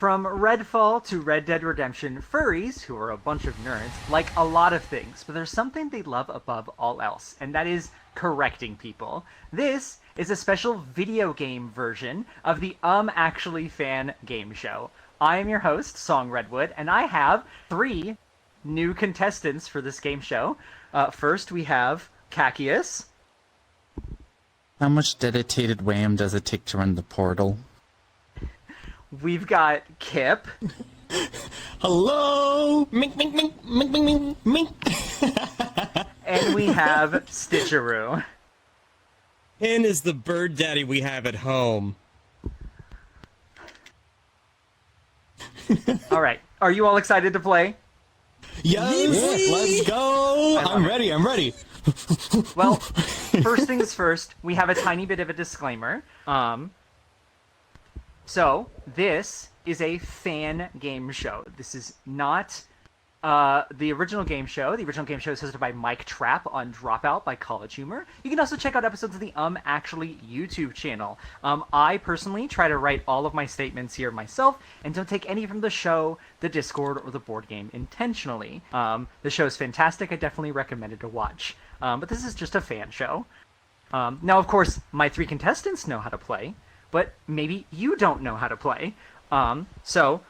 From Redfall to Red Dead Redemption, furries, who are a bunch of nerds, like a lot of things, but there's something they love above all else, and that is correcting people. This is a special video game version of the Actually Fan game show. I am your host, Song Redwood, and I have 3 new contestants for this game show. First, we have Cacius. How much dedicated wham does it take to run the portal? We've got Kip. Hello! Mink, mink, mink, mink, mink, mink, mink. And we have Stitcheroo. Hen is the bird daddy we have at home. Alright, are you all excited to play? Yes! Let's go! I'm ready, I'm ready. Well, first things first, we have a tiny bit of a disclaimer. So, this is a fan game show. This is not the original game show. The original game show is hosted by Mike Trapp on Dropout by College Humor. You can also check out episodes of the Actually YouTube channel. I personally try to write all of my statements here myself and don't take any from the show, the Discord, or the board game intentionally. The show is fantastic. I definitely recommend it to watch. But this is just a fan show. Now, of course, my 3 contestants know how to play, but maybe you don't know how to play. So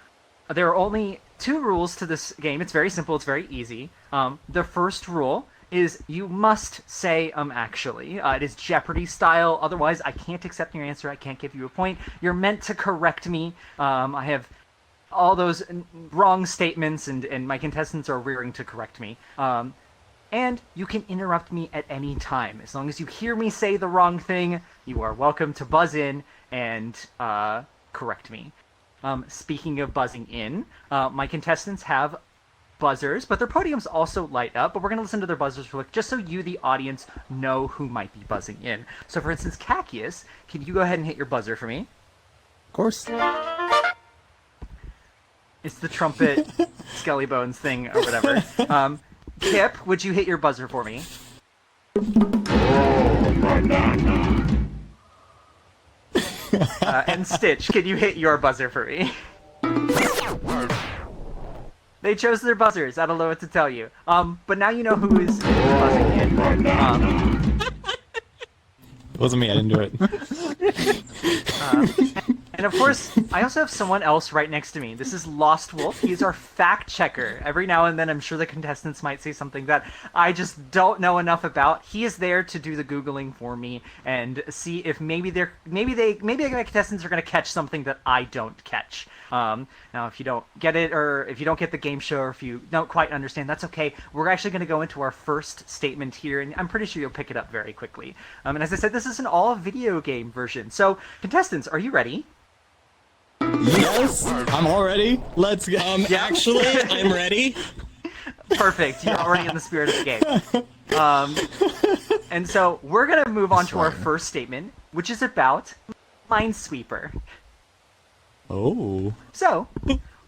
there are only 2 rules to this game. It's very simple. It's very easy. The first rule is you must say actually. It is Jeopardy style. Otherwise, I can't accept your answer. I can't give you a point. You're meant to correct me. I have all those wrong statements, and my contestants are rearing to correct me. And you can interrupt me at any time. As long as you hear me say the wrong thing, you are welcome to buzz in and correct me. Speaking of buzzing in, my contestants have buzzers, but their podiums also light up, but we're going to listen to their buzzers real quick, just so you, the audience, know who might be buzzing in. So, for instance, Cacius, can you go ahead and hit your buzzer for me? Of course. It's the trumpet Skelly Bones thing, or whatever. Kip, would you hit your buzzer for me? And Stitch, can you hit your buzzer for me? They chose their buzzers. I don't know what to tell you. But now you know who is buzzing in. It wasn't me, I didn't do it. And of course, I also have someone else right next to me. This is Lostwolf. He's our fact checker. Every now and then, I'm sure the contestants might say something that I just don't know enough about. He is there to do the Googling for me and see if maybe my contestants are going to catch something that I don't catch. Now, if you don't get it, or if you don't get the game show, or if you don't quite understand, that's okay. We're actually going to go into our first statement here, and I'm pretty sure you'll pick it up very quickly. And as I said, this is an all-video game version. So, contestants, are you ready? Yes, I'm all ready. Let's go. Yeah. Actually, I'm ready. Perfect. You're already in the spirit of the game. And so we're going to move on to our first statement, which is about Minesweeper. Oh. So,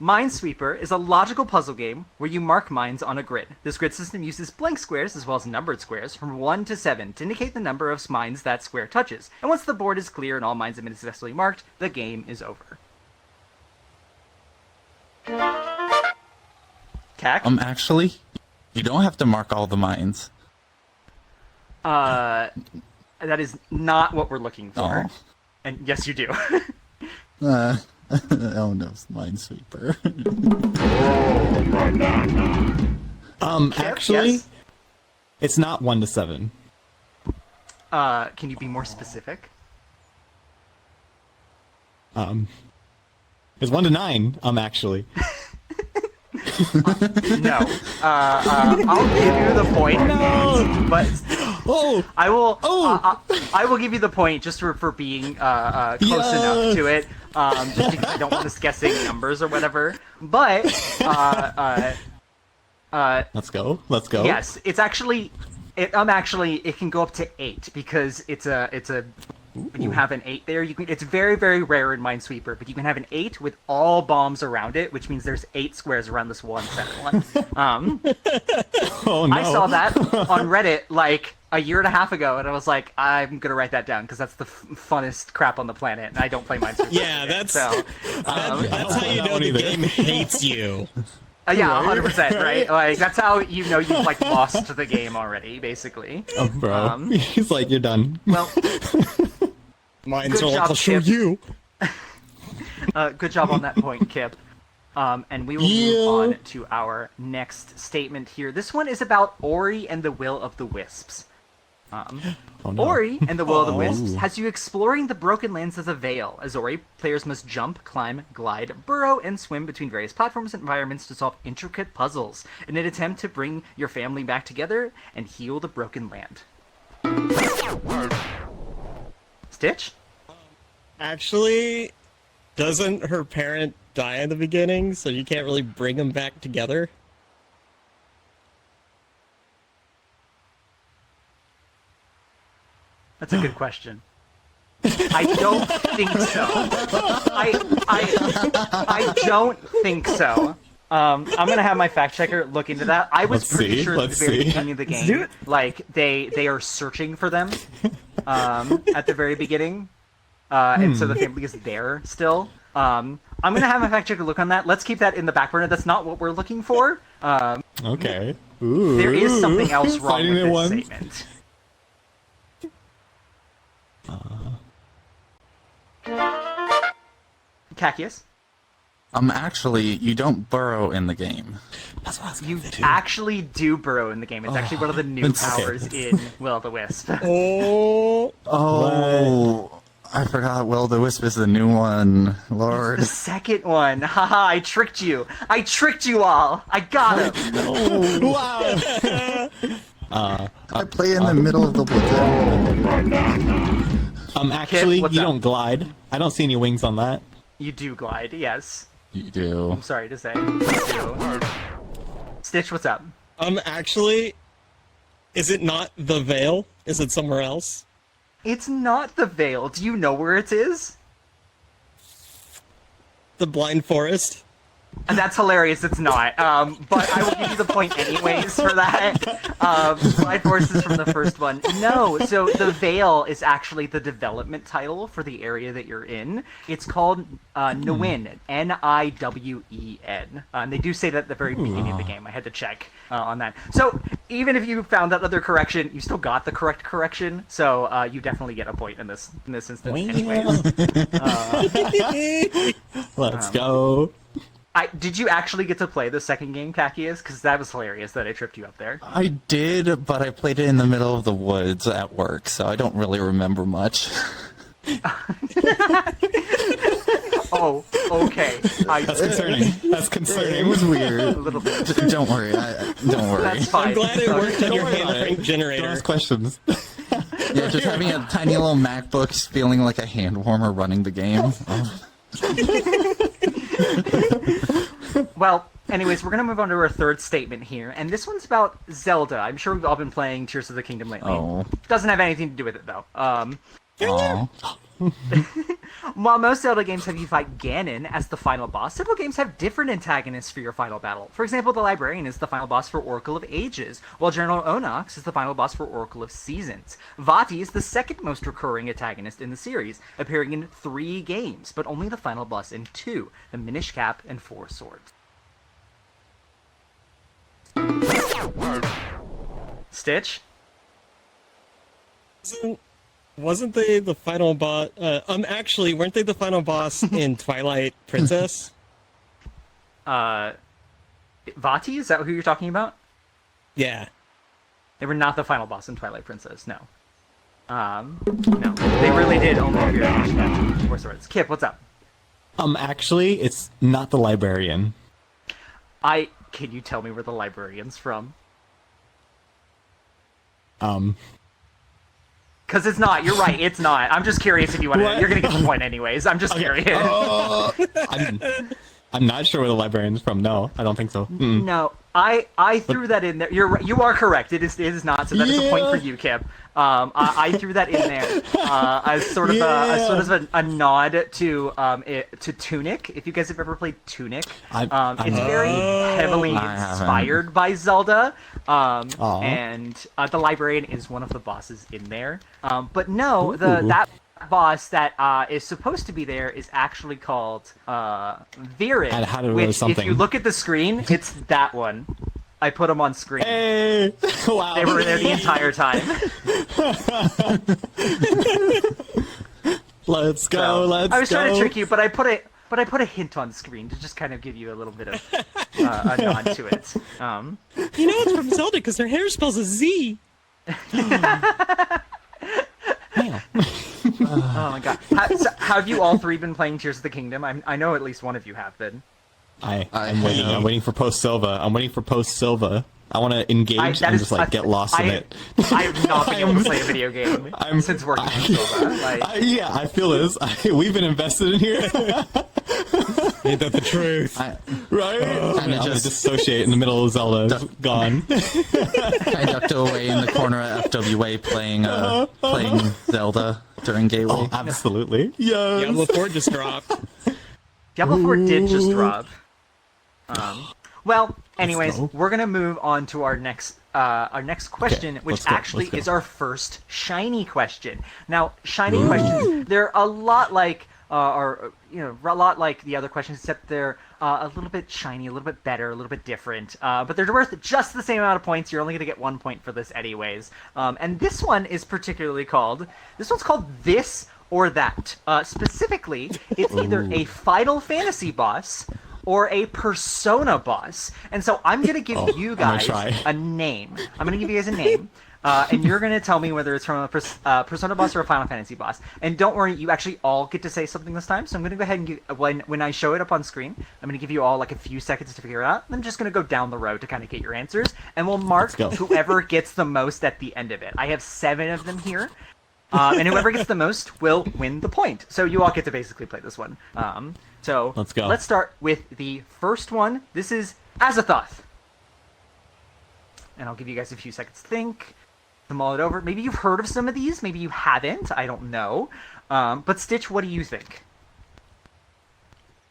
Minesweeper is a logical puzzle game where you mark mines on a grid. This grid system uses blank squares as well as numbered squares from 1 to 7 to indicate the number of mines that square touches. And once the board is clear and all mines have been successfully marked, the game is over. Cac? Actually, you don't have to mark all the mines. That is not what we're looking for. Oh. And yes, you do. Oh no, it's Minesweeper. Actually, yes? it's not 1 to 7. Can you be more specific? It's 1 to 9, actually. No. I'll give you the point. No! But Oh! I will. Oh! I will give you the point just for being close enough to it. Just because I don't want us guessing numbers or whatever. But Let's go. Let's go. yes, it's actually. It can go up to 8 because it's a When you have an 8 there, you can. It's very, very rare in Minesweeper, but you can have an 8 with all bombs around it, which means there's 8 squares around this one center one. Oh no! I saw that on Reddit like a year and a half ago, and I was like, I'm gonna write that down because that's the funnest crap on the planet, and I don't play Minesweeper. Yeah, that's so. That's how you know the game hates you. Yeah, 100%, right? Like that's how you know you've like lost the game already, basically. Oh, bro. He's like, you're done. Well, Mine's Good all, job, I'll show Kip. you. good job on that point, Kip. And we will move on to our next statement here. This one is about Ori and the Will of the Wisps. Oh, no. Ori and the Will of the Wisps has you exploring the broken lands of the Vale. As Ori, players must jump, climb, glide, burrow, and swim between various platforms and environments to solve intricate puzzles in an attempt to bring your family back together and heal the broken land. Stitch? Actually, doesn't her parent die in the beginning, so you can't really bring them back together? That's a good question. I don't think so. I don't think so. I'm gonna have my fact checker look into that. I was pretty sure at the very beginning of the game, like they are searching for them at the very beginning, and so the family is there still. I'm gonna have my fact checker look on that. Let's keep that in the back burner. That's not what we're looking for. Okay. Ooh. There is something else wrong Fighting with it this once. statement. Cacius? Actually, you don't burrow in the game. That's what I was You gonna do. actually do burrow in the game. It's actually one of the new Okay. powers in Will of the Wisp. Oh, Oh, I forgot. Will the Wisp is the new one. Lord. The second one. Haha, I tricked you. I tricked you all. I got him. Wow. I play in the middle of the woods. Actually, what's you up? don't glide. I don't see any wings on that. You do glide, yes. You do. I'm sorry to say. You do. Stitch, what's up? Actually, is it not the Vale? Is it somewhere else? It's not the Vale. Do you know where it is? The Blind Forest? And that's hilarious, it's not. But I will give you the point anyways for that. Blind Forest is from the first one. No, so the Vale is actually the development title for the area that you're in. It's called Niwen, Niwen. And they do say that at the very beginning of the game. I had to check on that. So even if you found that other correction, you still got the correct correction. So you definitely get a point in this instance anyways. Let's go. Did you actually get to play the second game, Cacius? Because that was hilarious that I tripped you up there. I did, but I played it in the middle of the woods at work, so I don't really remember much. Oh, okay. That's concerning. That's concerning. It was weird. A little bit. Don't worry. Don't worry. That's fine. I'm glad it worked on Don't your worry about hand crank Don't generator. ask questions. Yeah, just having a tiny little MacBook feeling like a hand warmer running the game. Well, anyways, we're going to move on to our third statement here, and this one's about Zelda. I'm sure we've all been playing Tears of the Kingdom lately. Oh. Doesn't have anything to do with it, though. Aw. While most Zelda games have you fight Ganon as the final boss, several games have different antagonists for your final battle. For example, the Librarian is the final boss for Oracle of Ages, while General Onox is the final boss for Oracle of Seasons. Vati is the second most recurring antagonist in the series, appearing in 3 games, but only the final boss in 2, the Minish Cap and 4 Swords. Stitch? Wasn't they the final boss? Actually, weren't they the final boss in Twilight Princess? Vati, is that who you're talking about? Yeah. They were not the final boss in Twilight Princess, no. No. They really did only appear in Minish Cap and 4 Swords. Kip, what's up? Actually, it's not the librarian. Can you tell me where the Librarian's from? Because it's not. You're right. It's not. I'm just curious if you want to. What? You're gonna get the point anyways. I'm just curious. I'm not sure where the librarian's from. No, I don't think so. No. I threw that in there. You are correct. It is not. So that is a point for you, Kip. I threw that in there as sort of a nod to Tunic. If you guys have ever played Tunic, it's very heavily inspired by Zelda. And the Librarian is one of the bosses in there. But no, that boss that is supposed to be there is actually called Viren, which, if you look at the screen, it's that one. I put them on screen. Hey! Wow. They were there the entire time. Let's go, let's go. I was trying to trick you, but I put a hint on screen to just kind of give you a little bit of a nod to it. You know it's from Zelda because their hair spells a Z. Oh my god. Have you all three been playing Tears of the Kingdom? I know at least one of you have been. I'm waiting. I'm waiting for post Sylva. I want to engage and just like get lost in it. I have not been able to play a video game since working on Sylva. Yeah, I feel this. We've been invested in here. Ain't that the truth? Right? I'm gonna dissociate in the middle of Zelda. Gone. I ducked away in the corner at FWA playing Zelda during Gateway. Oh, absolutely. Yes. Diablo 4 just dropped. Diablo 4 did just drop. Well, anyways, we're gonna move on to our next question, which actually is our first shiny question. Now, shiny questions, they're a lot like the other questions, except they're a little bit shiny, a little bit better, a little bit different. But they're worth just the same amount of points. You're only gonna get 1 point for this, anyways. And this one is particularly called. This one's called This or That. Specifically, it's either a Final Fantasy boss or a Persona boss. And so I'm going to give you guys a name. I'm going to give you guys a name. And you're going to tell me whether it's from a Persona boss or a Final Fantasy boss. And don't worry, you actually all get to say something this time. So I'm going to go ahead and give, when I show it up on screen, I'm going to give you all like a few seconds to figure it out. I'm just going to go down the road to kind of get your answers. And we'll mark whoever gets the most at the end of it. I have 7 of them here. And whoever gets the most will win the point. So you all get to basically play this one. So let's go. Let's start with the first one. This is Azathoth. And I'll give you guys a few seconds to think, to mull it over. Maybe you've heard of some of these, maybe you haven't. I don't know. But Stitch, what do you think?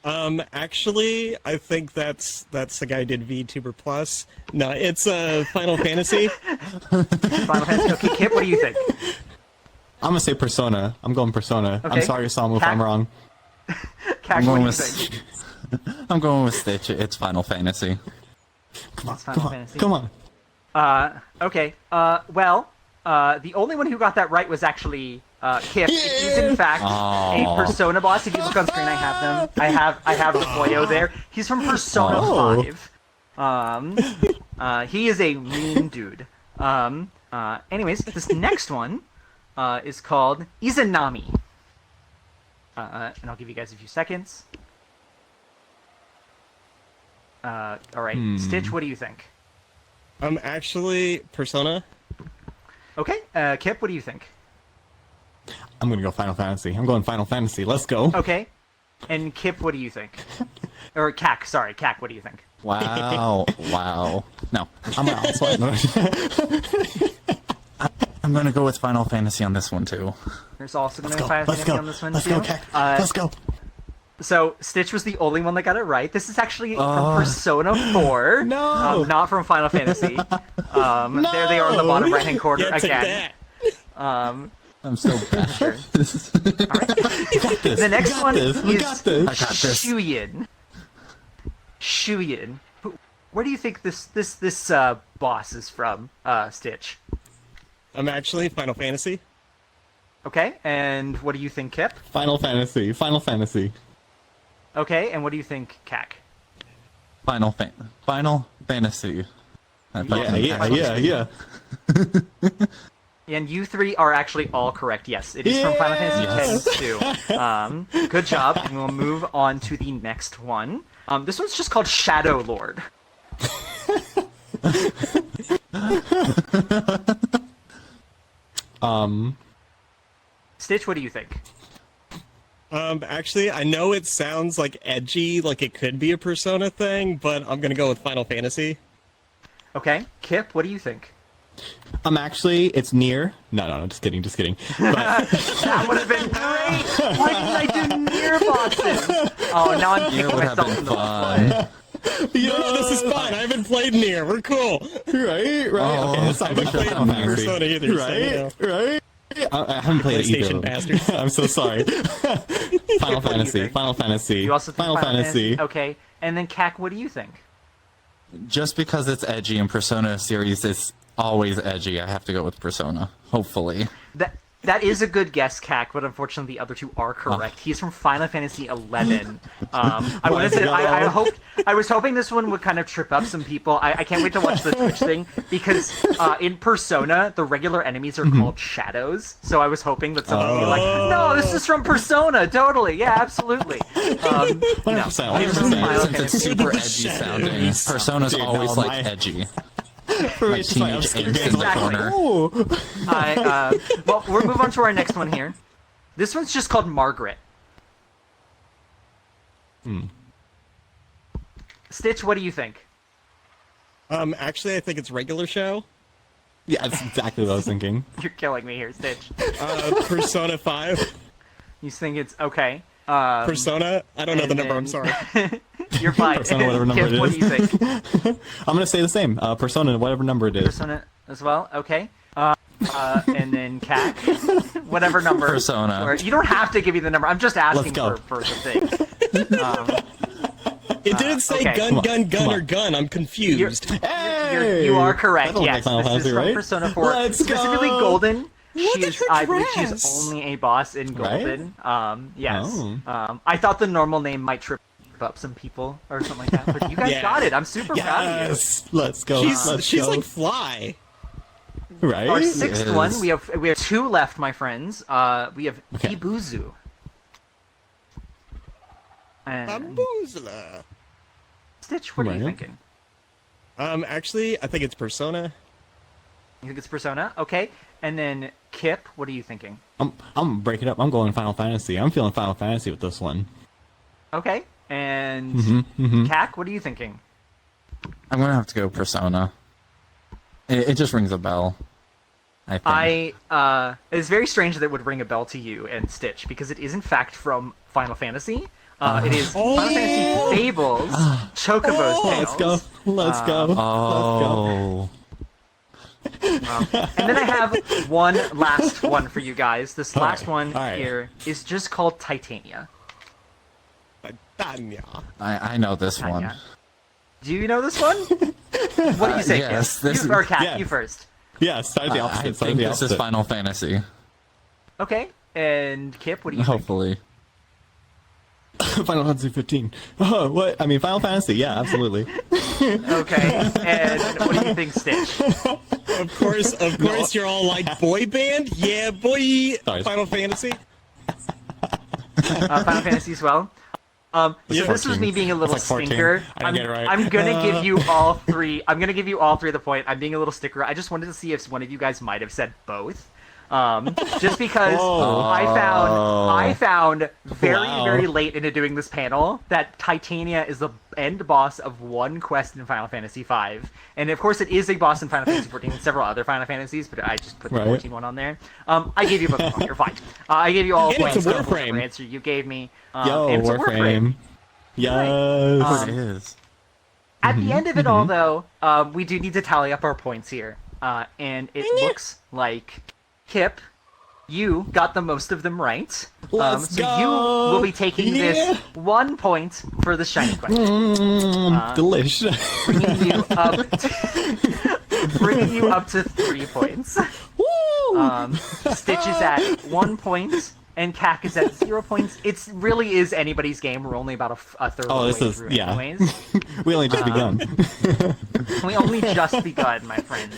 Actually, I think that's the guy who did VTuber Plus. No, it's Final Fantasy. Final Fantasy. Okay, Kip, what do you think? I'm gonna say Persona. I'm going Persona. Okay. I'm sorry, Samu, if I'm wrong. Kak, what do you think? I'm going with Stitch. It's Final Fantasy. Come on. Okay. Well, the only one who got that right was actually Kip. It is in fact a Persona boss. If you look on screen, I have them. I have Toyo there. He's from Persona 5. He is a mean dude. Anyways, this next one is called Izanami. And I'll give you guys a few seconds. Alright, Stitch, what do you think? Actually, Persona. Okay, Kip, what do you think? I'm gonna go Final Fantasy. I'm going Final Fantasy. Let's go. Okay. And Kip, what do you think? Or Kak, sorry. Kak, what do you think? Wow. Wow. No. I'm out. I'm going to go with Final Fantasy on this one, too. There's also going to be Final Fantasy on this one, Let's too. go, Kak. Let's go. So, Stitch was the only one that got it right. This is actually from Persona 4. No! Not from Final Fantasy. No! There they are in the bottom right-hand corner Yeah, again. I'm so bad. Sure. You got this. The next one is I got this. Shuyin. Shuyin. Where do you think this boss is from, Stitch? I'm actually Final Fantasy. Okay, and what do you think, Kip? Final Fantasy. Final Fantasy. Okay, and what do you think, Kak? Final Fantasy. Yeah. And you three are actually all correct. Yes, it is from Final Fantasy X too. Good job. And we'll move on to the next one. This one's just called Shadow Lord. Stitch, what do you think? Actually, I know it sounds like edgy, like it could be a Persona thing, but I'm gonna go with Final Fantasy. Okay, Kip, what do you think? Actually, it's near. No, just kidding. But That would have been great. Why didn't I do near bosses? Oh, now I'm kicking would have myself been in the fun. foot. No, this is fine. I haven't played Nier. We're cool. Right. Oh, Okay, that's not I haven't played Final Fantasy. Persona either. Right. So, Right. I haven't played it either. PlayStation bastards. I'm so sorry. Final What do you Fantasy. think? Final Fantasy. You also think Final Fantasy. Okay, and then Kak, what do you think? Just because it's edgy and Persona series is always edgy, I have to go with Persona. Hopefully. That is a good guess, Kak, but unfortunately the other two are correct. He's from Final Fantasy XI. I want to say I was hoping this one would kind of trip up some people. I can't wait to watch the Twitch thing because in Persona the regular enemies are called shadows. So I was hoping that someone would be like, "No, this is from Persona, totally, yeah, absolutely." 100%. Since it's super edgy sounding, Persona's always like edgy. Like teenage angst in the corner. Well, we'll move on to our next one here. This one's just called Margaret. Stitch, what do you think? Actually, I think it's regular show. Yeah, that's exactly what I was thinking. You're killing me here, Stitch. Persona 5. You think it's okay? Persona? I don't know the and number, I'm then- sorry. You're fine. Persona, whatever number Kip, it what do is. you think? I'm gonna say the same. Persona, whatever number it is. Persona as well? Okay. And then Cat, whatever number. Persona. Or, you don't have to give me the number. I'm just asking Let's for go. the thing. It didn't say okay. gun, or gun. I'm confused. Hey! You are correct. That'll Yes, make Final this Fantasy, is from right? Persona 4. Let's Specifically go! Golden. Look at her I believe she's dress! only a boss in Right? Golden. Yes. Oh. I thought the normal name might trip up some people or something like that, but you guys Yeah. got it. I'm super proud of you. Yes! Let's go. Let's She's go. like Fly. Right? Our It sixth is. one, we have two left, my friends. We have Okay. Ibuzu. And Bamboozler. Stitch, what are you Right. thinking? Actually, I think it's Persona. You think it's Persona? Okay. And then Kip, what are you thinking? I'm breaking up. I'm going Final Fantasy. I'm feeling Final Fantasy with this one. Okay. And Kak, what are you thinking? I'm gonna have to go Persona. It just rings a bell. I think. It's very strange that it would ring a bell to you and Stitch because it is in fact from Final Fantasy. It is Final Fantasy Fables, Chocobo's Tales. Let's go. Let's go. Oh. And then I have one last one for you guys. This last one Alright. here is just called Titania. Tanya. I know this one. Tanya. Do you know this one? What do you say, yes, Kip? this You, or is- Kat, yes. you first. Yeah, start the opposite. I start think the this is opposite. Final Fantasy. Okay. And Kip, what do you think? Hopefully. Final Fantasy 15. Oh, what? I mean, Final Fantasy. Yeah, absolutely. Okay. And what do you think, Stitch? Of course, you're all like, boy band? Yeah, boy! Sorry. Final Fantasy? Final Fantasy as well. So Yeah. this was me 14. being a little It's like 14. stinker. I didn't get it right. I'm gonna give you all three. I'm gonna give you all three of the point. I'm being a little sticker. I just wanted to see if one of you guys might have said both. Just because I found very late into doing this panel that Titania is the end boss of one quest in Final Fantasy V, and of course it is a boss in Final Fantasy 14 and several other Final Fantasies, but I just put the Right. 14 one on there. I gave you both. Oh, you're fine. I gave you all And points it's a for the Warframe. answer you gave me. Yo, and it's a Warframe. Yes. It is. At the end of it all, though, we do need to tally up our points here. And it looks like Kip, you got the most of them right. Let's so go! you will be taking Yeah! this 1 point for the shiny question. Delish. Bringing you up to 3 points. Woo! Stitch is at 1 point. And Kak is at 0 points. It really is anybody's game. We're only about a third Oh, of this the way is through yeah. anyways. We only just begun. We only just begun, my friend.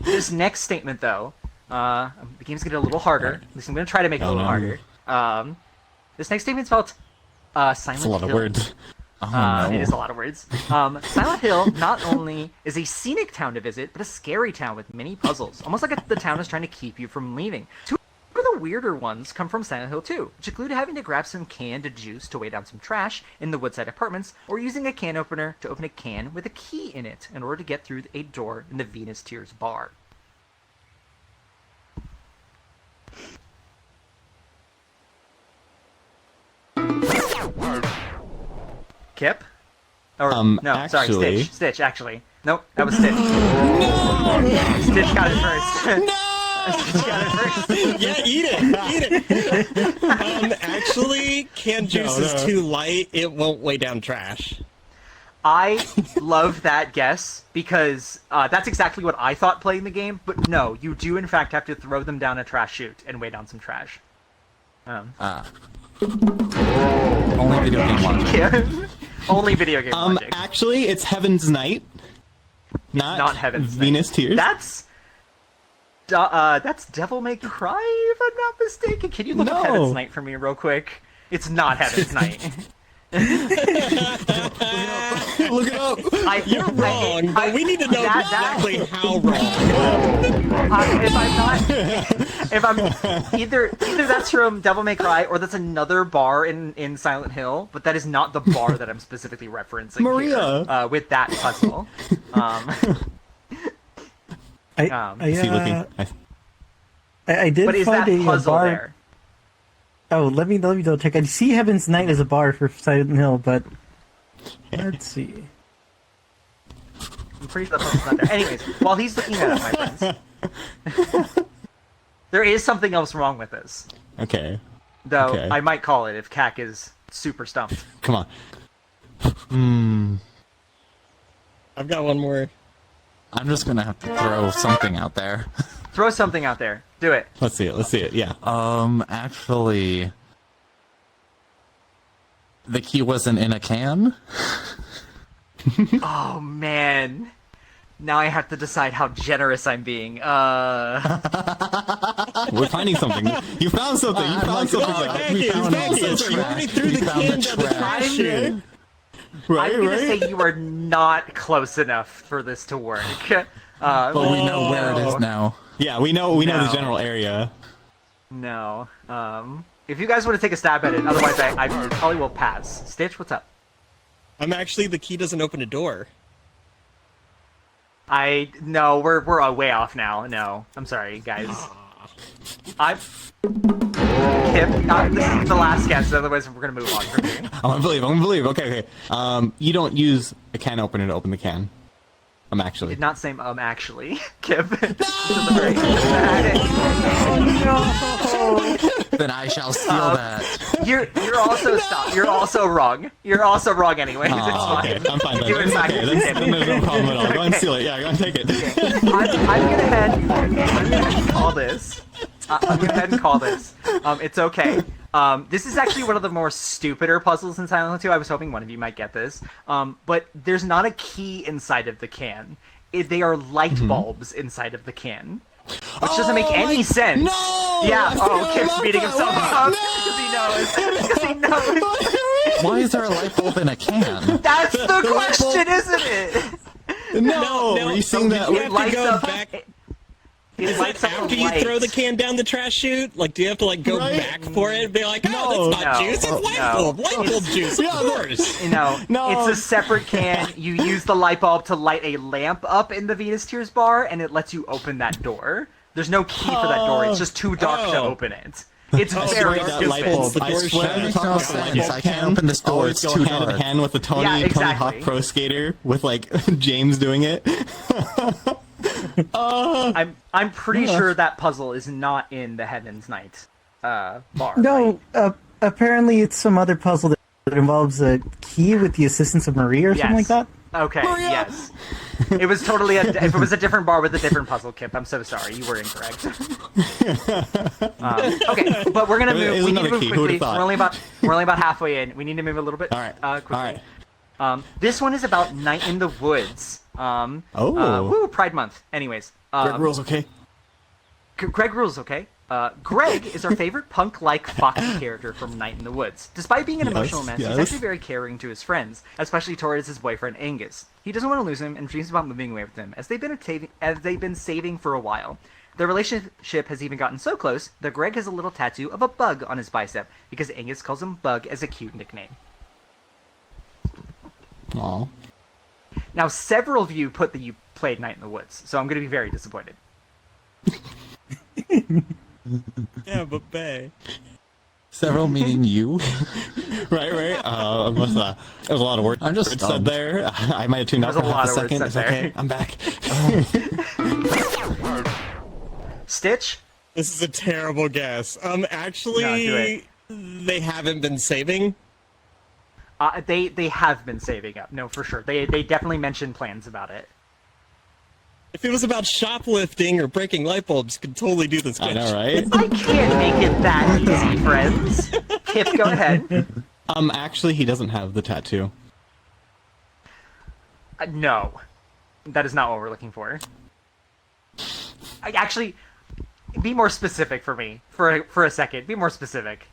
This next statement, though, the game's gonna get a little harder. At least I'm gonna try to make it a little no. harder. This next statement's about Silent It's a lot Hill. of words. Oh, no. It is a lot of words. Silent Hill not only is a scenic town to visit, but a scary town with many puzzles. Almost like the town is trying to keep you from leaving. Two of the weirder ones come from Silent Hill 2, which include having to grab some canned juice to weigh down some trash in the Woodside apartments, or using a can opener to open a can with a key in it in order to get through a door in the Venus Tears bar. Kip? Or, no, actually... sorry, Stitch, actually. Nope, that was Stitch. No! Stitch got it first. No! Stitch got it first. Yeah, eat it. Actually, canned juice is too light. It won't weigh down trash. I love that guess because that's exactly what I thought playing the game. But no, you do in fact have to throw them down a trash chute and weigh down some trash. Only video game logic. Only video game logic. Actually, it's Heaven's Night, not Heaven's Venus Night. Tears. That's Devil May Cry, if I'm not mistaken. Can you look up Heaven's Night for me real quick? It's not Heaven's Night. Look it up. You're wrong, but we need to know exactly how wrong. If I'm either that's from Devil May Cry or that's another bar in Silent Hill, but that is not the bar that I'm specifically referencing. Maria, here, with that puzzle. I did but is find that a puzzle bar. there? Oh, let me double check. I see Heaven's Night as a bar for Silent Hill, but let's see. I'm pretty sure the puzzle's not there. Anyways, while he's looking that up, my friends, there is something else wrong with this. Okay. Though Okay. I might call it if CAC is super stumped. Come on. I've got one more. I'm just gonna have to throw something out there. Throw something out there. Do it. Let's see it. Yeah. Actually, the key wasn't in a can. Oh man. Now I have to decide how generous I'm being. We're finding something. You found something. You found something. You already threw the can down the trash chute. Right, I'm gonna say you are not close enough for this to work. But we know where it is now. Yeah, we know the No. general area. No. If you guys want to take a stab at it, otherwise I probably will pass. Stitch, what's up? The key doesn't open a door. No, we're way off now. No, I'm sorry, guys. Kip, this is the last guess. Otherwise, we're gonna move on from here. I'm gonna believe. Okay. You don't use a can opener to open the can. Actually. Did not say actually, Kip. Then I shall steal that. You're also stop. You're also wrong. You're also wrong anyways. It's fine. Okay, I'm fine. You Then. in fact Okay, did. then there's no problem at all. Go and steal it. Yeah, go and take it. I'm gonna head and call this. I'm gonna head and call this. It's okay. This is actually one of the more stupider puzzles in Silent Hill 2. I was hoping one of you might get this. But there's not a key inside of the can. They are light bulbs inside of the can. Which doesn't make any sense. No! Yeah, Kip's beating himself up because he knows. Why is there a light bulb in a can? That's the question, isn't it? No! Were you seeing that? You have to lights go up- back. It lights up After the you throw the lights. can down the trash chute, do you have to go Right? back for it and be like, No. that's not No. juice, it's light No. bulb, light bulb juice, of course. No, No. it's a separate can. You use the light bulb to light a lamp up in the Venus Tears bar, and it lets you open that door. There's no key for that door. It's just too dark to open it. It's very That light bulb. stupid. I door's swear, shut. I Makes talk no about the light sense. bulb I can't can. open this door, Always it's go too hand in dark. hand with the Tony Yeah, Tony exactly. Hawk Pro Skater with James doing it. I'm pretty sure that puzzle is not in the Heaven's Night bar. No, right? apparently it's some other puzzle that involves a key with the assistance of Maria or something like that. Okay, yes. It was totally if it was a different bar with a different puzzle, Kip, I'm so sorry. You were incorrect. Okay, but we're gonna move. There's We need to another move key. Who quickly. would've thought? We're only about halfway in. We need to move a little bit. All right. Quickly. All right. This one is about Night in the Woods. Oh. Pride Month. Anyways. Greg rules, okay? Greg rules, okay? Greg is our favorite punk-like foxy character from Night in the Woods. Despite being an emotional mess, he's actually very caring to his friends, especially towards his boyfriend Angus. He doesn't want to lose him and dreams about moving away with him, as they've been saving for a while. The relationship has even gotten so close that Greg has a little tattoo of a bug on his bicep because Angus calls him Bug as a cute nickname. Aw. Now, several of you put that you played Night in the Woods, so I'm going to be very disappointed. Yeah, but Bay. Several meaning you. Right. There was a lot of words I'm just said stunned. there. I might have tuned out There's for a lot half a of words second. said It's okay. I'm back. Stitch? This is a terrible guess. No, do Actually, they haven't been saving. They have been saving up. No, for sure. They definitely mentioned plans about it. If it was about shoplifting or breaking light bulbs, could totally do this. I know, right? I can't make it that easy, friends. Kip, go ahead. Actually, he doesn't have the tattoo. No. That is not what we're looking for. Actually, be more specific for me. For a second. Be more specific.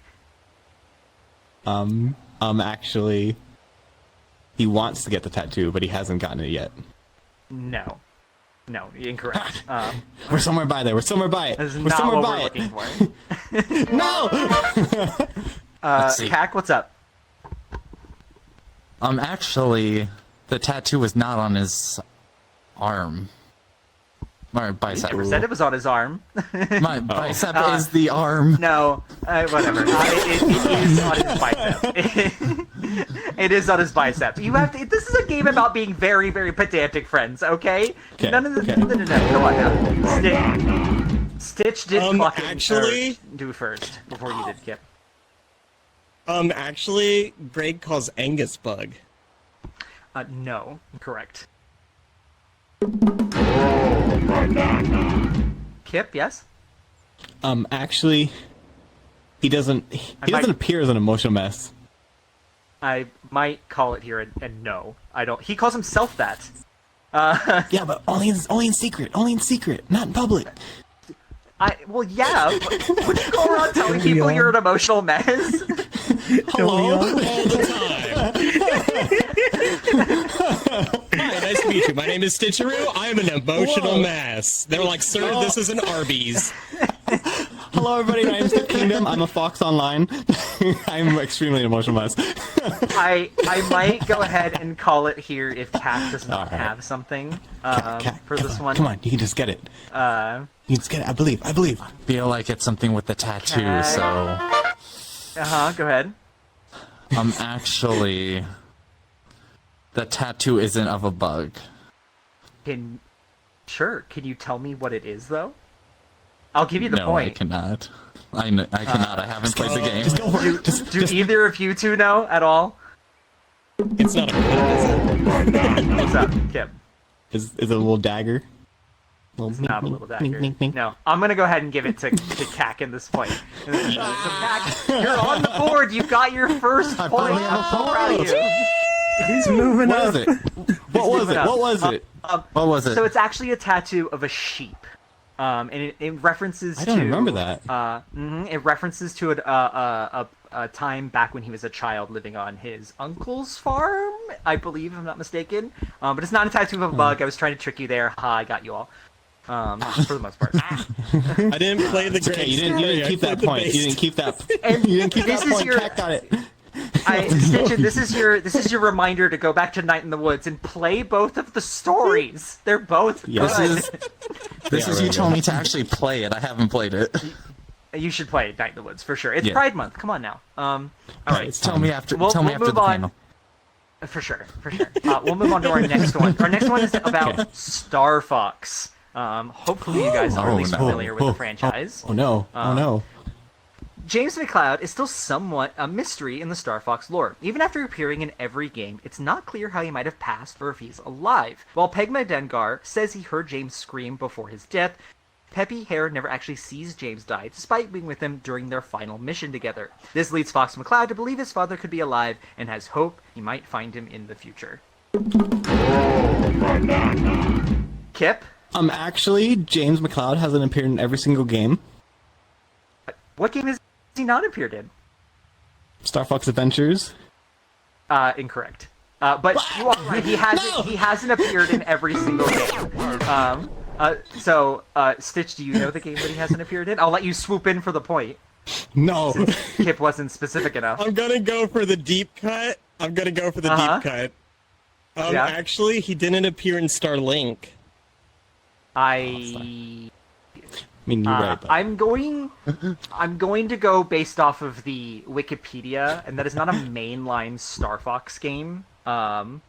Actually, he wants to get the tattoo, but he hasn't gotten it yet. No. No, incorrect. We're somewhere by there. We're somewhere by it. That is We're not somewhere what by we're it. looking for. No! Let's see. Cac, what's up? Actually, the tattoo was not on his arm. Or bicep. Never said it was on his arm. My bicep is the arm. No, whatever. It is on his bicep. It is on his bicep. You have to. This is a game about being very, very pedantic, friends. Okay? Okay, None of this. okay. No. Come on now. Stitch did fucking actually- do first before you did, Kip. Actually, Greg calls Angus Bug. No, correct. Kip, yes. Actually, he doesn't. He doesn't appear as an emotional mess. I might call it here, and no, I don't. He calls himself that. Yeah, but only in secret. Only in secret, not in public. Well, yeah. But would you go around telling people you're an emotional mess? Hello. All the time. Hi, nice to meet you. My name is Stitcheroo. I am an emotional mess. They're like, sir, this is an Arby's. Hello, everybody. My name's The Kingdom. I'm a fox online. I'm extremely emotional mess. I might go ahead and call it here if Cat does not Alright. have something Cat, for come this on, one. Come on, you can just get it. You can just get it. I believe. Feel like it's something with the tattoo, Okay. so Go ahead. actually the tattoo isn't of a bug. Sure. Can you tell me what it is, though? I'll give you the No, point. I cannot. I cannot. I haven't played the game. Just go for it. Do either of you two know at all? It's not a pen, is it? What's up, Kip? Is it a little dagger? Not a little dagger. No, I'm gonna go ahead and give it to Cac in this point. So Cac, you're on the board. You got your first point. finally have a I'm so proud of you. He's moving What up. is it? What was it? What was it? What was it? So it's actually a tattoo of a sheep, and it references. I don't to, remember that. It references to a time back when he was a child living on his uncle's farm, I believe, if I'm not mistaken. But it's not a tattoo of a bug. I was trying to trick you there. Ha! I got you all. For the most part. I didn't play the Okay, you Greg didn't keep story, I that played the point. base. You didn't keep that. And You didn't keep this that is point. your- Cat got it. Stitch, this is your reminder to go back to Night in the Woods and play both of the stories. They're both Yes. good. This Yeah, is you right, telling right. me to actually play it. I haven't played it. You should play Night in the Woods for sure. It's Yeah. Pride Month. Come on now. All right. It's Tell time. me after. We'll Tell me after move the on. panel. For sure. We'll move on to our next one. Our next one is about Star Fox. Hopefully you guys are at Oh, least no. familiar with the franchise. Oh no! Oh no! James McCloud is still somewhat a mystery in the Star Fox lore. Even after appearing in every game, it's not clear how he might have passed or if he's alive. While Pegma Dengar says he heard James scream before his death, Peppy Hare never actually sees James die, despite being with him during their final mission together. This leads Fox McCloud to believe his father could be alive and has hope he might find him in the future. Kip? Actually, James McCloud hasn't appeared in every single game. What game has he not appeared in? Star Fox Adventures. Incorrect. But you are right. He hasn't appeared in every single game. Stitch, do you know the game that he hasn't appeared in? I'll let you swoop in for the point. No. Since Kip wasn't specific enough. I'm gonna go for the deep cut. Deep cut. Yeah. Actually, he didn't appear in Starlink. I mean, you're right. Though. I'm going to go based off of the Wikipedia, and that is not a mainline Star Fox game. Like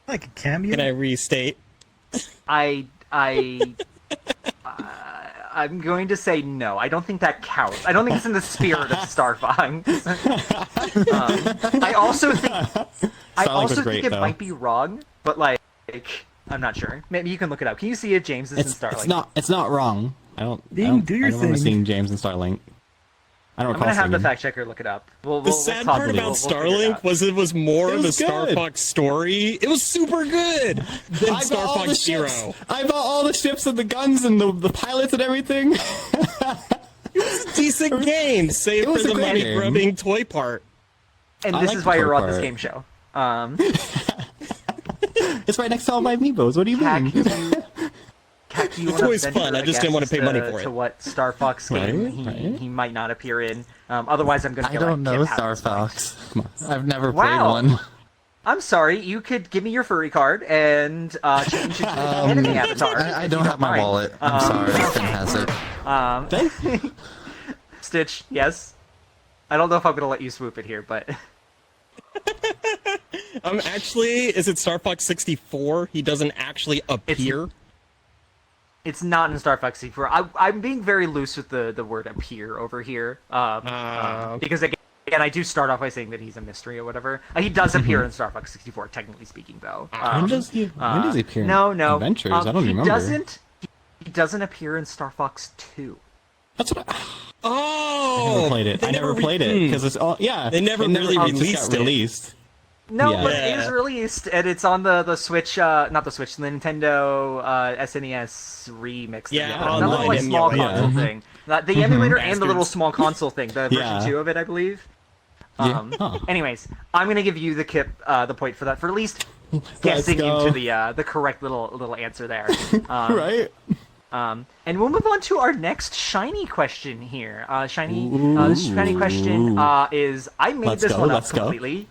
a cameo. Can I restate? I'm going to say no. I don't think that counts. I don't think it's in the spirit of Star Fox. I also think it might be wrong, but like I'm not sure. Maybe you can look it up. Can you see if James is in Starlink? It's not wrong. I don't remember seeing James in Starlink. I don't I'm recall gonna have the seeing fact checker look it up. The sad part about Starlink was it was more of a Star Fox story. It was super good than Star Fox Zero. I bought all the ships and the guns and the pilots and everything. It was a decent game, save for the money-grubbing toy part. And this is why you're on this game show. It's right next to all my amiibos. What do you mean? It's always fun. I just didn't want to pay money for it. To what Star Fox game he might not appear in. Otherwise, I'm going to. I don't know Star Fox. I've never played one. I'm sorry. You could give me your furry card and change it to an anime avatar. I don't have my wallet. I'm sorry. Finn has it. Stitch, yes. I don't know if I'm going to let you swoop it here, but. Actually, is it Star Fox 64? He doesn't actually appear. It's not in Star Fox 64. I'm being very loose with the word appear over here. Because again, I do start off by saying that he's a mystery or whatever. He does appear in Star Fox 64, technically speaking, though. When does he appear in Adventures? I don't remember. He doesn't appear in Star Fox 2. That's what Oh! I never played it. I never played it because it's all They never really released it. Released. No, but it is released, and it's on the Switch, not the Switch, the Nintendo SNES remix. Yeah, the little like, small console thing. The emulator and the little small console thing, the version 2 of it, I believe. Anyways, I'm gonna give you the point for that, for at least guessing into the correct little answer there. Right. And we'll move on to our next shiny question here. This shiny question is, I made this one up completely.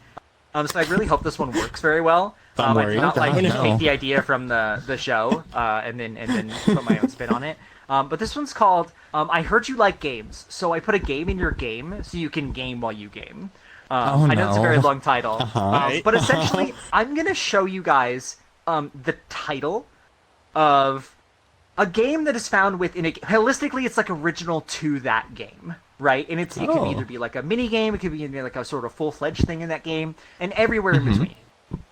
So I really hope this one works very well. I did not take the idea from the show and then put my own spin on it. But this one's called I heard you like games, so I put a game in your game so you can game while you game. I know it's a very long title, but essentially I'm gonna show you guys the title of a game that is found within a. Holistically, it's like original to that game. Right, and it can either be like a mini game, it could be like a sort of full-fledged thing in that game, and everywhere in between,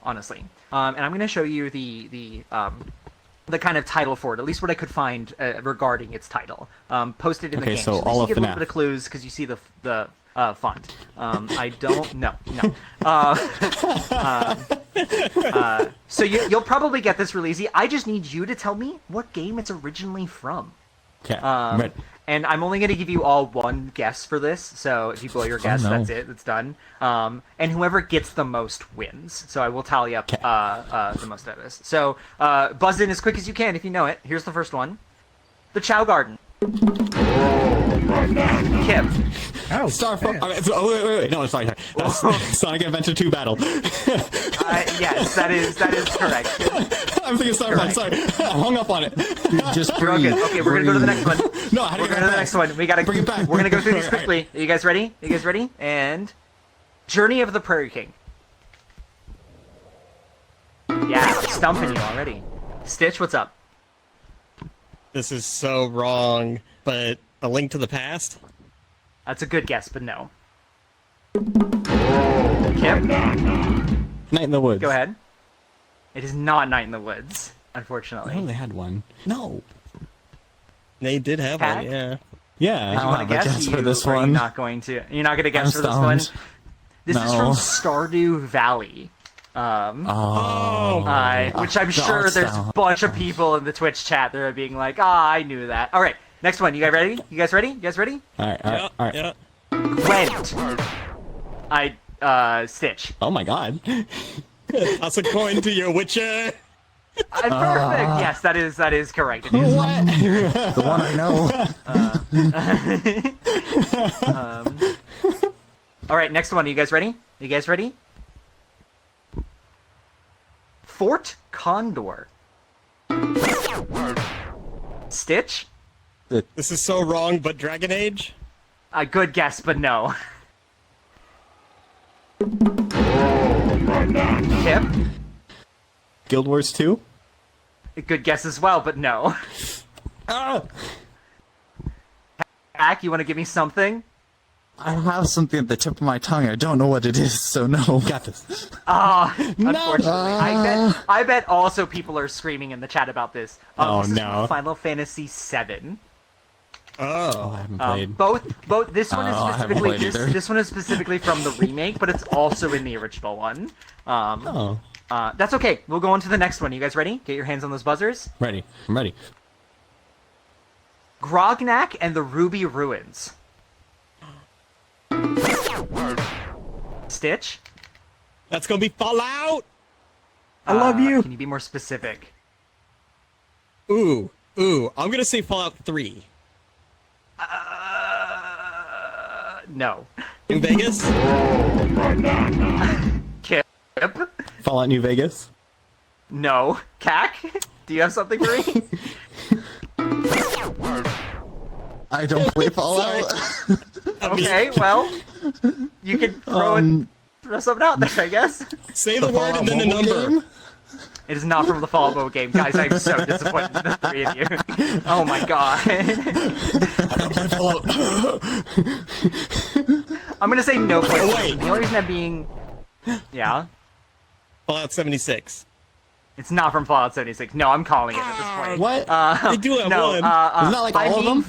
honestly. And I'm going to show you the kind of title for it, at least what I could find regarding its title. Posted in the game. So all you of get a little bit of clues because you see the font. I don't know. So you'll probably get this real easy. I just need you to tell me what game it's originally from. Okay. And I'm only going to give you all one guess for this, so if you blow your guess, that's it, it's done. And whoever gets the most wins. So I will tally up the most out of this. So buzz in as quick as you can if you know it. Here's the first one. The Chow Garden. Kip. Oh, Star Fox. Wait. No, sorry. That's Sonic Adventure 2 Battle. Yes, that is correct. I'm thinking Star Fox. Sorry, I hung up on it. Just We're all good. Okay, we're gonna go to the next one. No, how do We're going to the next one. We gotta bring it back. We're gonna go through these quickly. Are you guys ready? And Journey of the Prairie King. Yeah, stumping you already. Stitch, what's up? This is so wrong, but A Link to the Past? That's a good guess, but no. Kip? Night in the Woods. Go ahead. It is not Night in the Woods, unfortunately. Oh, they had one. No. They did have Cat? one, yeah. Yeah. You want to guess for this or one. You're not going to guess for this one? This is from Stardew Valley. Which I'm sure there's a bunch of people in the Twitch chat that are being like, I knew that. All right, next one. You guys ready? All right. Yeah. Gwent. Stitch. Oh my god. Toss a coin to your Witcher. Perfect. Yes, that is correct. It is. The one I know. All right, next one. Are you guys ready? Fort Condor. Stitch? This is so wrong, but Dragon Age? Good guess, but no. Kip? Guild Wars 2? Good guess as well, but no. Hack, you want to give me something? I have something at the tip of my tongue. I don't know what it is, so no. Got this. Unfortunately. I bet also people are screaming in the chat about this. This is no. Final Fantasy VII. Oh, I haven't played. Both this one is I haven't specifically played either. this one is specifically from the remake, but it's also in the original one. That's okay. We'll go on to the next one. You guys ready? Get your hands on those buzzers. Ready. I'm ready. Grognak and the Ruby Ruins. Stitch? That's gonna be Fallout! I love you. Can you be more specific? Ooh, I'm gonna say Fallout 3. No. New Vegas? Kip? Fallout New Vegas? No. Cack? Do you have something for me? I don't play Fallout. Okay, well, you can throw something out there, I guess. Say the word and then the number. Game? It is not from the Fallout mobile game. Guys, I'm so disappointed in the three of you. Oh my god. I'm gonna say no point. wait. The only reason I'm being... Yeah? Fallout 76. It's not from Fallout 76. No, I'm calling it at this point. What? They do have No, one. Isn't that like all of them?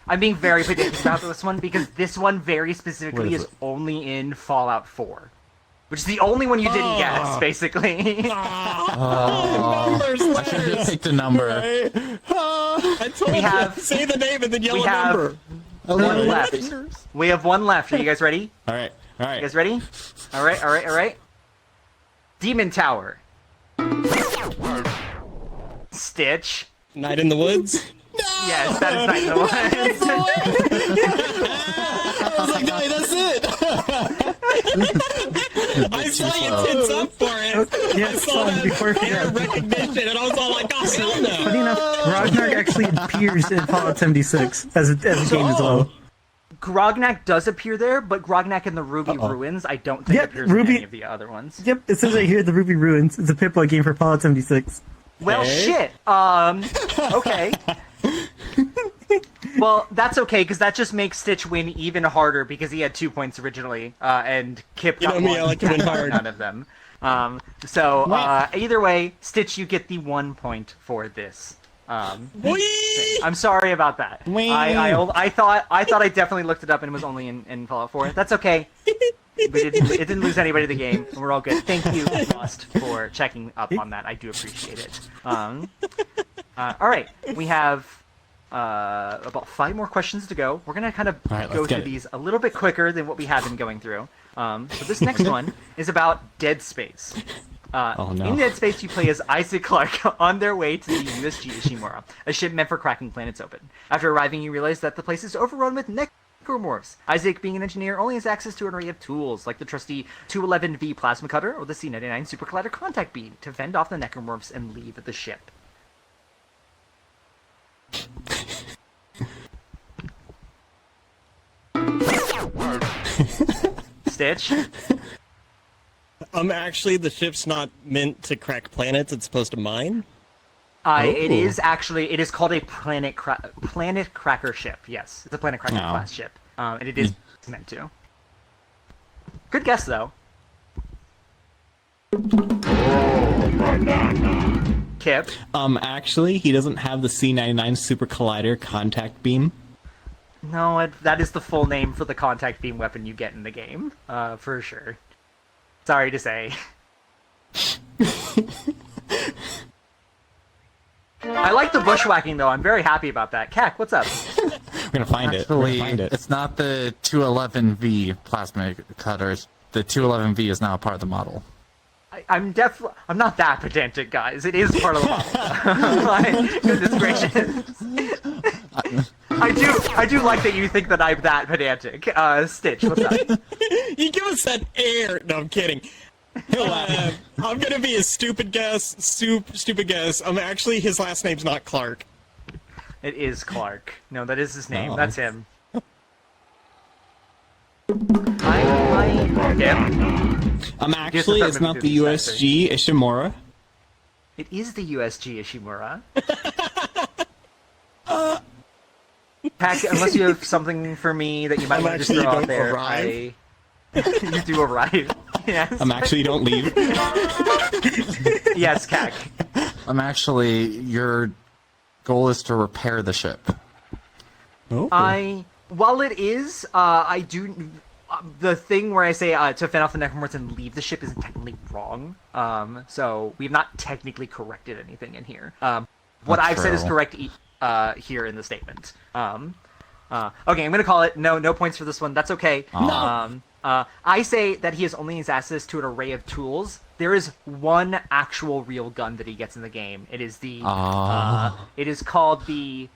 I'm being very predictive about this one because this one very specifically What is is it? only in Fallout 4. Which is the only one you didn't guess, basically. Numbers, I should have letters. picked a number. I told We you. have- Say the name and then yell we a have- number. One left. We have one left. Are you guys ready? All right. You guys ready? All right. Demon Tower. Stitch. Night in the Woods? Yes, that is Night in the Woods. I was like, no, that's it. I saw you tits up for it. Yeah, I saw that before air recognition, and I was all like, oh, hell no. Funny enough, Ragnar actually appears in Fallout 76 as a game as well. Grognak does appear there, but Grognak in the Ruby Ruins, I don't think Yep, appears Ruby- in any of the other ones. Yep, it says right here, the Ruby Ruins. It's a Pip-Boy game for Fallout 76. Well, Hey. shit. Okay. Well, that's okay, because that just makes Stitch win even harder, because he had 2 points originally, and Kip You got know me, one. I like to win Cat got hard. none of them. Either way, Stitch, you get the 1 point for this. Whee! I'm sorry about that. Wee. I thought I definitely looked it up, and it was only in Fallout 4. That's okay. It didn't lose anybody the game, and we're all good. Thank you, Lost, for checking up on that. I do appreciate it. All right, we have about 5 more questions to go. We're gonna kind of right, go let's get through it. these a little bit quicker than what we have been going through. So this next one is about Dead Space. Oh, no. In Dead Space, you play as Isaac Clarke on their way to the USG Ishimura, a ship meant for cracking planets open. After arriving, you realize that the place is overrun with necromorphs. Isaac, being an engineer, only has access to an array of tools, like the trusty 211V plasma cutter or the C99 super collider contact beam, to fend off the necromorphs and leave the ship. Stitch? Actually, the ship's not meant to crack planets. It's supposed to mine. It is called a planet cracker ship. Yes, it's a planet cracker Oh. class ship, and it is meant to. Good guess though. Kip. Actually, he doesn't have the C99 Super Collider contact beam. No, that is the full name for the contact beam weapon you get in the game, for sure. Sorry to say. I like the bushwhacking though. I'm very happy about that. Cack, what's up? We're gonna find it. We're Actually, gonna find it. it's not the 211V plasma cutters. The 211V is now a part of the model. I'm not that pedantic, guys. It is part of the model. My goodness gracious. I do like that you think that I'm that pedantic. Stitch, what's up? You give us that air. No, I'm kidding. I'm gonna be a stupid guess. Stupid guess. Actually, his last name's not Clark. It is Clark. No, that is his name. Oh. That's him. Actually, it's not the USG Ishimura. It is the USG Ishimura. Pack, unless you have something for me that you might want to just throw out there. You do arrive. Yes. Actually don't leave. Yes, Cac. Your goal is to repair the ship. Oh. While it is, I do. The thing where I say to fend off the necromorphs and leave the ship isn't technically wrong. So we've not technically corrected anything in here. What I've said is correct here in the statement. Okay, I'm gonna call it no points for this one. That's okay. No. I say that he has only his access to an array of tools. There is one actual real gun that he gets in the game. It is the. It is called the.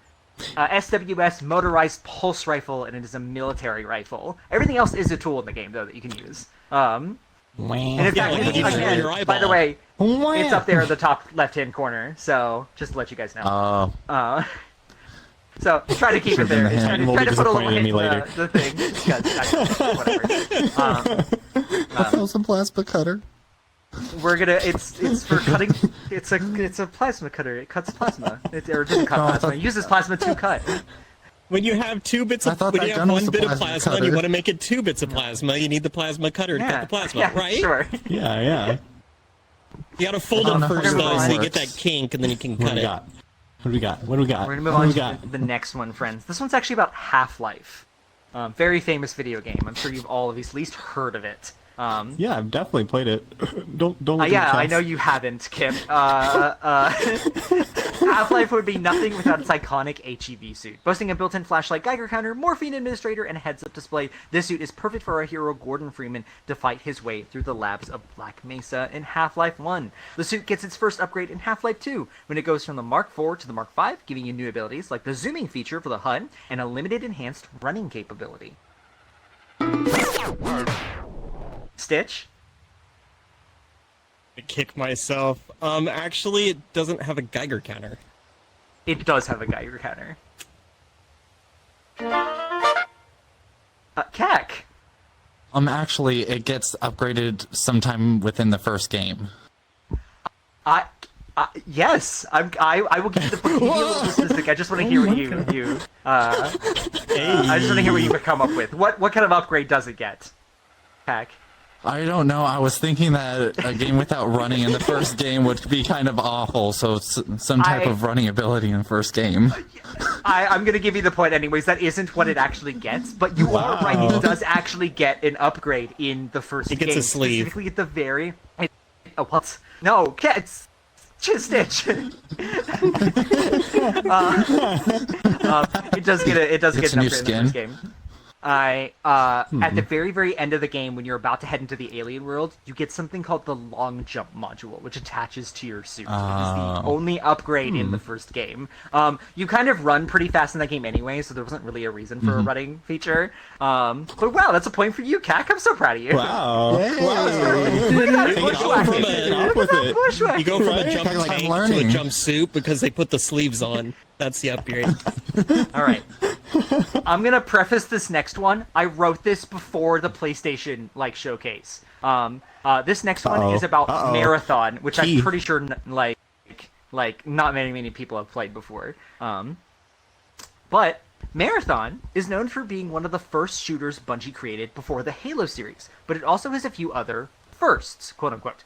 SWS motorized pulse rifle, and it is a military rifle. Everything else is a tool in the game, though, that you can use. And in fact, again, by the way, it's up there in the top left-hand corner. So just to let you guys know. So try to keep it there. Try to put a little hint in the thing. Whatever. That was a plasma cutter. We're gonna. It's for cutting. It's a plasma cutter. It cuts plasma. It doesn't cut plasma. It uses plasma to cut. When you have two bits of, when you have one bit of plasma and you want to make it 2 bits of plasma, you need the plasma cutter to cut the plasma, right? Sure. Yeah. You gotta fold it first, though, so you get that kink, and then you can cut it. What do we got? What do we got? We're gonna move on to the next one, friends. This one's actually about Half-Life. Very famous video game. I'm sure you've all at least heard of it. Yeah, I've definitely played it. Don't. Yeah, I know you haven't, Kip. Half-Life would be nothing without its iconic HEV suit. Boasting a built-in flashlight, Geiger counter, morphine administrator, and a heads-up display, this suit is perfect for our hero Gordon Freeman to fight his way through the labs of Black Mesa in Half-Life 1. The suit gets its first upgrade in Half-Life 2, when it goes from the Mark IV to the Mark V, giving you new abilities like the zooming feature for the HUD and a limited enhanced running capability. Stitch? I kick myself. Actually, it doesn't have a Geiger counter. It does have a Geiger counter. Cac? Actually, it gets upgraded sometime within the first game. Yes, I will give you the statistic. I just want to hear what you I just want to hear what you would come up with. What kind of upgrade does it get, Cac? I don't know. I was thinking that a game without running in the first game would be kind of awful, so it's some type of running ability in the first game. I'm going to give you the point anyways. That isn't what it actually gets, but you are right. It does actually get an upgrade in the first game. It gets a sleeve. Specifically at the very... what? No, Cats! Stitch! It does get an upgrade in the first game. At the very, very end of the game, when you're about to head into the alien world, you get something called the long jump module, which attaches to your suit. It is the only upgrade in the first game. You kind of run pretty fast in that game anyway, so there wasn't really a reason for a running feature. But wow, that's a point for you, Cac. I'm so proud of you. Wow. You go from a jump tank to a jump suit because they put the sleeves on. That's the upgrade. All right. I'm gonna preface this next one. I wrote this before the PlayStation showcase. This next one is about Marathon, which I'm pretty sure not many people have played before. But Marathon is known for being one of the first shooters Bungie created before the Halo series, but it also has a few other firsts, quote unquote.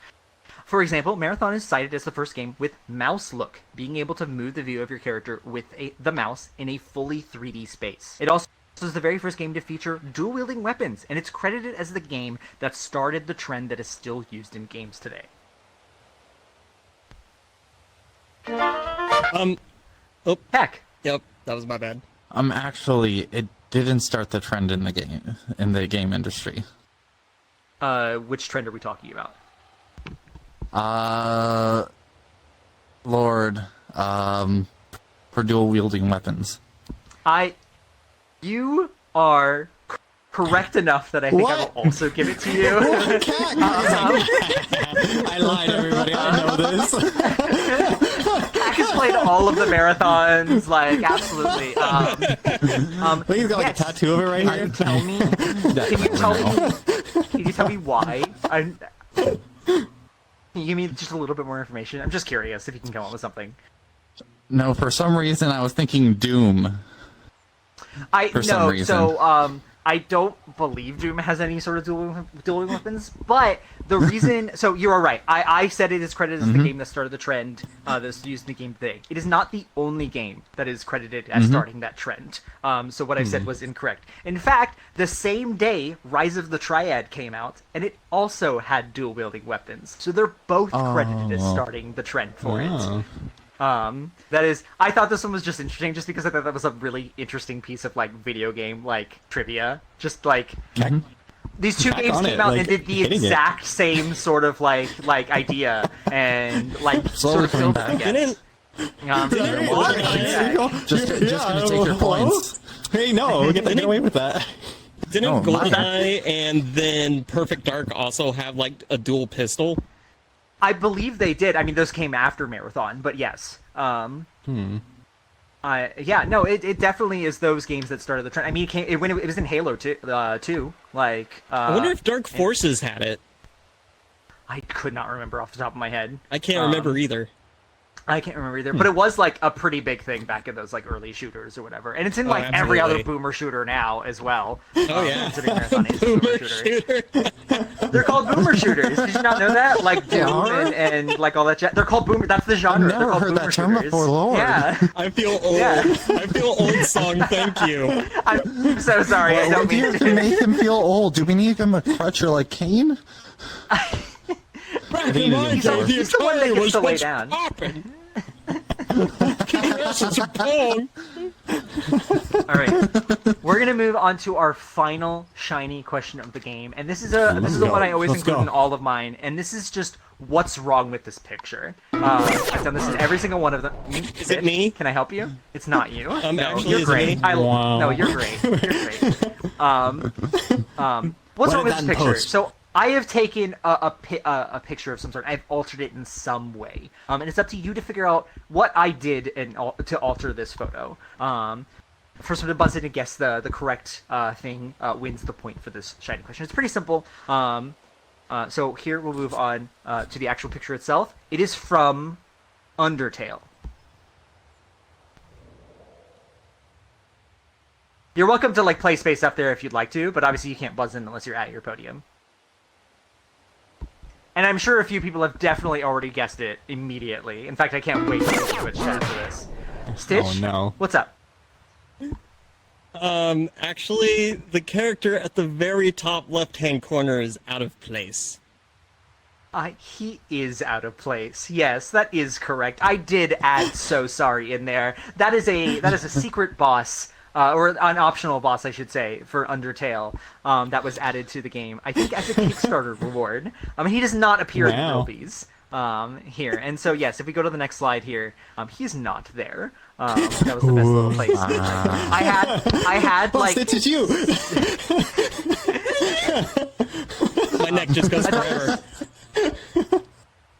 For example, Marathon is cited as the first game with mouse look, being able to move the view of your character with the mouse in a fully 3D space. It also is the very first game to feature dual-wielding weapons, and it's credited as the game that started the trend that is still used in games today. Heck. Yep, that was my bad. Actually, it didn't start the trend in the game industry. Which trend are we talking about? Lord, for dual wielding weapons. You are correct enough that I think I will also give it to you. I lied, everybody. I know this. Cac has played all of the marathons, like absolutely. He's got like a tattoo of it right here. Can you tell me why? Can you give me just a little bit more information? I'm just curious if you can come up with something. No, for some reason I was thinking Doom. I don't believe Doom has any sort of dueling weapons, but the reason... So, you are right. I said it is credited as the game that started the trend that's used in the game today. It is not the only game that is credited as starting that trend. So what I said was incorrect. In fact, the same day, Rise of the Triad came out, and it also had dual-wielding weapons. So they're both credited as starting the trend for it. That is, I thought this one was just interesting just because I thought that was a really interesting piece of, like, video game, like, trivia. Just, like, these two games came out and did the exact same sort of, like idea, and, like, sort of filmed it again. Just gonna take your points. Hey, no, we get away with that. Didn't GoldenEye and then Perfect Dark also have, like, a dual pistol? I believe they did. I mean, those came after Marathon, but yes. Yeah, no, it definitely is those games that started the trend. I mean, it was in Halo too. Like, I wonder if Dark Forces had it. I could not remember off the top of my head. I can't remember either. I can't remember either, but it was like a pretty big thing back in those like early shooters or whatever, and it's in like every other boomer shooter now as well. Oh yeah, boomer shooter. They're called boomer shooters. Did you not know that? Like Doom and like all that. They're called boomer. That's the genre. I've never heard that term before, Lord. Yeah. I feel old. Yeah. I feel old, Song. Thank you. I'm so sorry. I don't mean to make him feel old. Do we need him a crutch or like cane? Back in my day, the attire was what's popping. Alright, we're gonna move on to our final shiny question of the game, and this is the one I always include in all of mine, and this is just what's wrong with this picture. I've done this in every single one of them. Is it me? Can I help you? It's not you. No, actually, you're great. No, you're great. You're great. What's wrong with this picture? So I have taken a picture of some sort. I've altered it in some way, and it's up to you to figure out what I did to alter this photo. First one to buzz in and guess the correct thing wins the point for this shiny question. It's pretty simple. So here we'll move on to the actual picture itself. It is from Undertale. You're welcome to like play space up there if you'd like to, but obviously you can't buzz in unless you're at your podium. And I'm sure a few people have definitely already guessed it immediately. In fact, I can't wait to switch chat for this. Stitch? Oh no. What's up? Actually, the character at the very top left-hand corner is out of place. He is out of place. Yes, that is correct. I did add "so sorry" in there. That is a secret boss. Or an optional boss, I should say, for Undertale, that was added to the game, I think as a Kickstarter reward. He does not appear in the Wilbies here. And so, yes, if we go to the next slide here, he's not there. That was the best little place. I had like... Stitch, it's you! My neck just goes forever.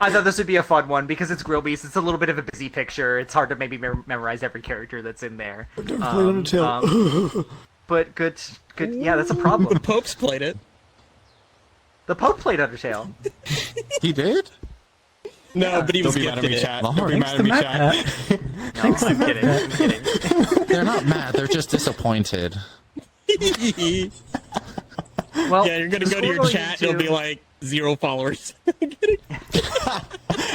I thought this would be a fun one because it's Grill Beast. It's a little bit of a busy picture. It's hard to maybe memorize every character that's in there. But good. Yeah, that's a problem. The Pope's played it. The Pope played Undertale. He did? No, but he was gifted it. Don't be mad at me, chat. No, I'm kidding. They're not mad. They're just disappointed. Well, yeah, you're gonna go to your chat. It'll be like 0 followers.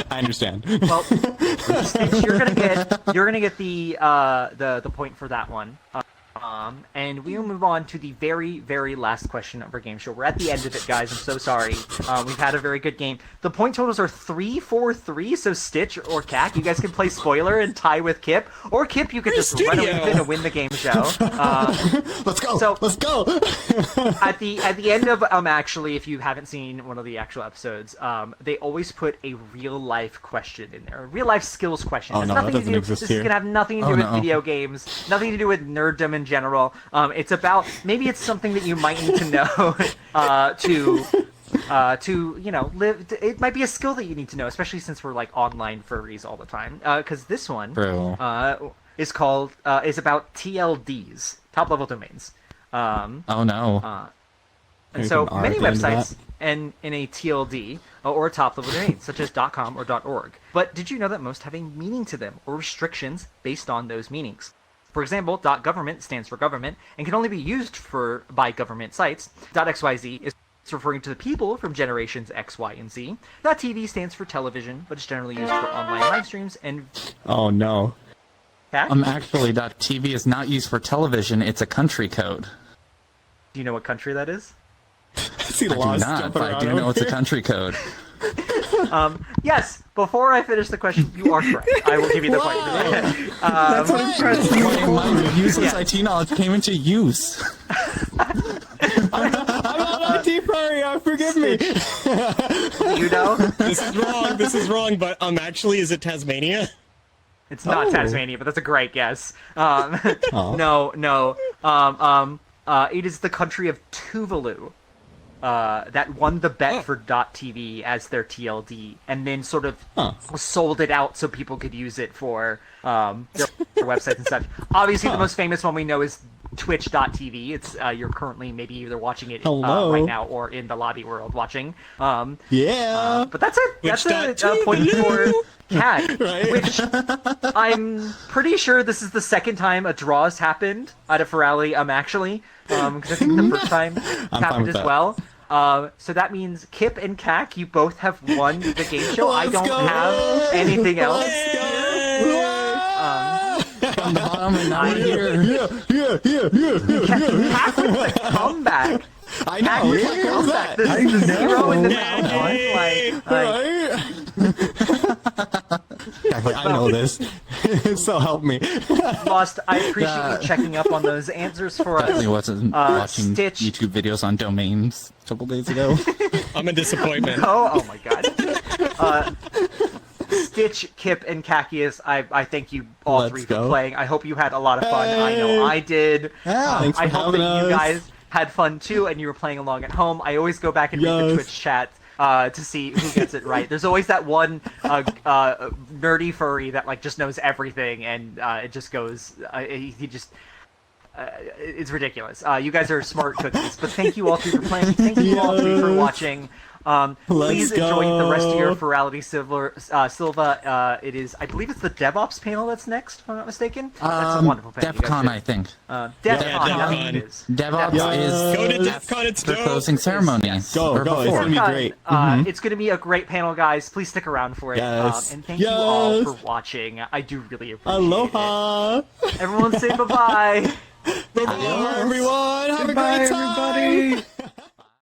I understand. Well, Stitch, you're gonna get the point for that one. And we'll move on to the very, very last question of our game show. We're at the end of it, guys. I'm so sorry. We've had a very good game. The point totals are 3-4-3, so Stitch or Cac, you guys can play spoiler and tie with Kip. Or Kip, you could just run away with it and win the game show. Let's go! So, let's go! at the end of, actually, if you haven't seen one of the actual episodes, they always put a real-life question in there. A real-life skills question. Oh, no, that doesn't exist This here. is going to have nothing to do with video games, nothing to do with nerddom in general. It's about, maybe it's something that you might need to know to live. It might be a skill that you need to know, especially since we're like online furries all the time. Because this one is about TLDs, top level domains. Oh no. And so many websites in a TLD or a top level domain, such as .com or .org. But did you know that most have a meaning to them or restrictions based on those meanings? For example, .government stands for government and can only be used by government sites. .xyz is referring to the people from generations X, Y, and Z. .tv stands for television, but is generally used for online live streams and... Oh no. Actually, .tv is not used for television, it's a country code. Do you know what country that is? I do not, but I do know it's a country code. Yes, before I finish the question, you are correct. I will give you the point. That's what impressed me. My useless IT knowledge came into use. I'm not IT furry, forgive me! You know? This is wrong, but actually, is it Tasmania? It's not Tasmania, but that's a great guess. No. It is the country of Tuvalu. That won the bet for .tv as their TLD, and then sort of sold it out so people could use it for their websites and such. Obviously, the most famous one we know is Twitch.tv. It's you're currently maybe either watching it right now or in the lobby world watching. But that's it. That's a point for Cat, which I'm pretty sure this is the second time a draw has happened out of Furality. Actually, because I think the first time happened as well. So that means Kip and Cac, you both have won the game show. I don't have anything else. From the bottom and now we're here. Cac with the comeback. I know. The zero in the I know this. So help me. Lost. I appreciate you checking up on those answers for us. Definitely wasn't watching Stitch. YouTube videos on domains a couple days ago. I'm a disappointment. Oh my god. Stitch, Kip, and Cacius, I thank you all three for playing. I hope you had a lot of fun. I know I did. Thanks for I hope having that you us. guys had fun too, and you were playing along at home. I always go back and read the Twitch chat to see who gets it right. There's always that one nerdy furry that like just knows everything, and it just goes. He just. It's ridiculous. You guys are smart cookies, but thank you all three for playing. Thank you all three for watching. Please enjoy the rest of your Furality Sylva. It is, I believe it's the DevOps panel that's next, if I'm not mistaken. That's a wonderful panel. DevCon, I think. DevCon, DevCon. it is. DevOps is Go to DevCon, it's the dope. closing ceremony. Go, it's gonna be great. It's going to be a great panel, guys. Please stick around for it. Yes. And thank you all for watching. I do really appreciate Aloha! it. Everyone say bye-bye. Bye, everyone! Have a great time! Everybody.